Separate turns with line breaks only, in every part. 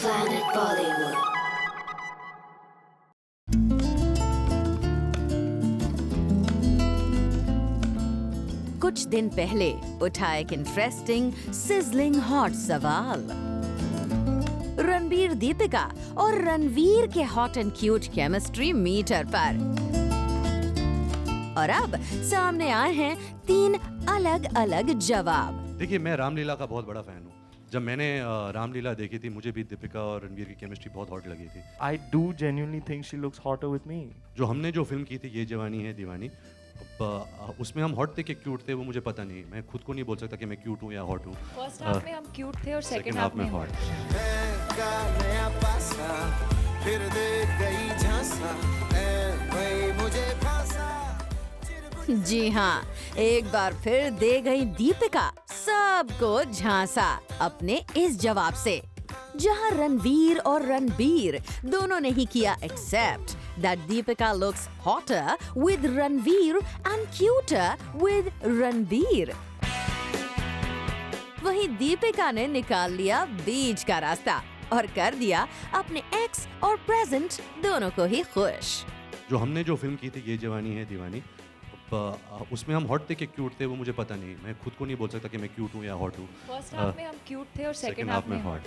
Planet Bollywood.
कुछ दिन पहले उठा एक इंटरेस्टिंग सिजलिंग हॉट सवाल। रणबीर दीपिका और रणवीर के hot and cute chemistry meter पर। और अब सामने आए हैं 3 अलग अलग जवाब।
देखिए, मैं रामलीला का बहुत बड़ा फैन हूँ। जब मैंने रामलीला देखी थी, मुझे भी दीपिका और रणवीर की केमिस्ट्री बहुत हॉट लगी थी।
I do genuinely think she looks hotter with me.
जो हमने जो फिल्म की थी ये जवानी है दीवानी, उसमें हम हॉट थे कि क्यूट थे वो मुझे पता नहीं। मैं खुद को नहीं बोल सकता कि मैं क्यूट हूँ या हॉट हूँ।
फर्स्ट हाफ में हम क्यूट थे और सेकंड
हाफ
हाफ में
हॉट।
जी हाँ, एक बार फिर दे गई दीपिका सबको झांसा अपने इस जवाब से, जहां रणवीर और रणबीर दोनों ने ही किया accept that Deepika looks hotter with Ranveer and cuter with Ranbir. वहीं दीपिका ने निकाल लिया बीच का रास्ता और कर दिया अपने एक्स और प्रेजेंट दोनों को ही खुश।
जो हमने जो फिल्म की थी ये जवानी है दीवानी, उसमें हम हॉट थे कि क्यूट थे वो मुझे पता नहीं। मैं खुद को नहीं बोल सकता कि मैं क्यूट हूँ या हॉट हूँ।
फर्स्ट हाफ में हम क्यूट थे और सेकंड हाफ में
हॉट।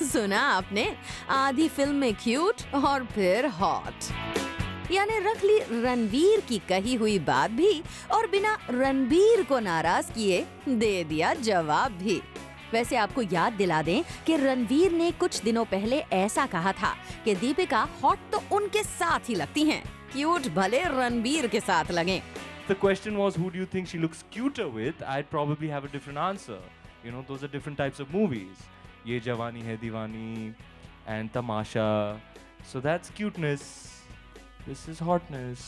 सुना आपने, आधी फिल्म में क्यूट और फिर हॉट। यानी रख ली रणवीर की कही हुई बात भी और बिना रणबीर को नाराज किए दे दिया जवाब भी। वैसे आपको याद दिला दें कि रणवीर ने कुछ दिनों पहले ऐसा कहा था कि दीपिका हॉट तो उनके साथ ही लगती हैं, क्यूट भले रणबीर के साथ लगें।
The question was, who do you think she looks cuter with? I'd probably have a different answer. You know, those are different types of movies. Ye Jawani Hai Diwani and Tamasha. So that's cuteness. This is hotness.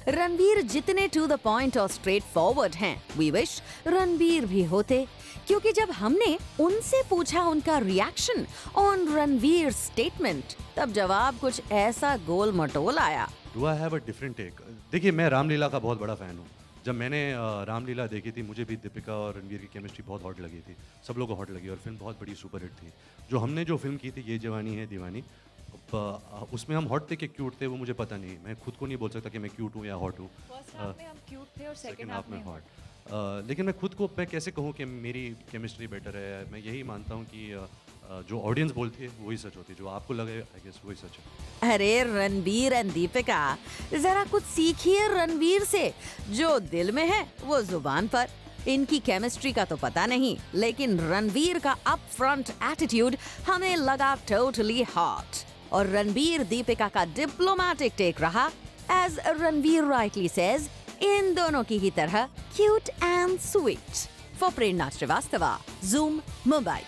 Ranbir जितने to the point और straight forward हैं, we wish Ranbir भी होते, क्योंकि जब हमने उनसे पूछा उनका रिएक्शन ऑन रणवीर स्टेटमेंट, तब जवाब कुछ ऐसा गोल मटोल आया।
Do I have a different take? देखिए, मैं रामलीला का बहुत बड़ा फैन हूँ। जब मैंने रामलीला देखी थी, मुझे भी दीपिका और रणवीर की केमिस्ट्री बहुत हॉट लगी थी। सब लोगों को हॉट लगी और फिल्म बहुत बड़ी सुपर हिट थी। जो हमने जो फिल्म की थी ये जवानी है दीवानी, उसमें हम हॉट थे कि क्यूट थे वो मुझे पता नहीं। मैं खुद को नहीं बोल सकता कि मैं क्यूट हूँ या हॉट हूँ।
फर्स्ट हाफ में हम क्यूट थे और सेकंड हाफ में
हॉट। लेकिन मैं खुद को मैं कैसे कहूँ कि मेरी केमिस्ट्री बेटर है। मैं यही मानता हूँ कि जो ऑडियंस बोलती है वही सच होती है, जो आपको लगे आई गेस वही सच है।
अरे रणबीर एंड दीपिका, जरा कुछ सीखिए रणवीर से। जो दिल में है वो जुबान पर। इनकी केमिस्ट्री का तो पता नहीं, लेकिन रणवीर का अप फ्रंट एटीट्यूड हमें लगा टोटली हॉट। और रणबीर दीपिका का डिप्लोमेटिक टेक रहा, एज रणवीर राइटली सेज, इन दोनों की ही तरह cute and sweet. For Prerna Srivastava, zoom, Mumbai.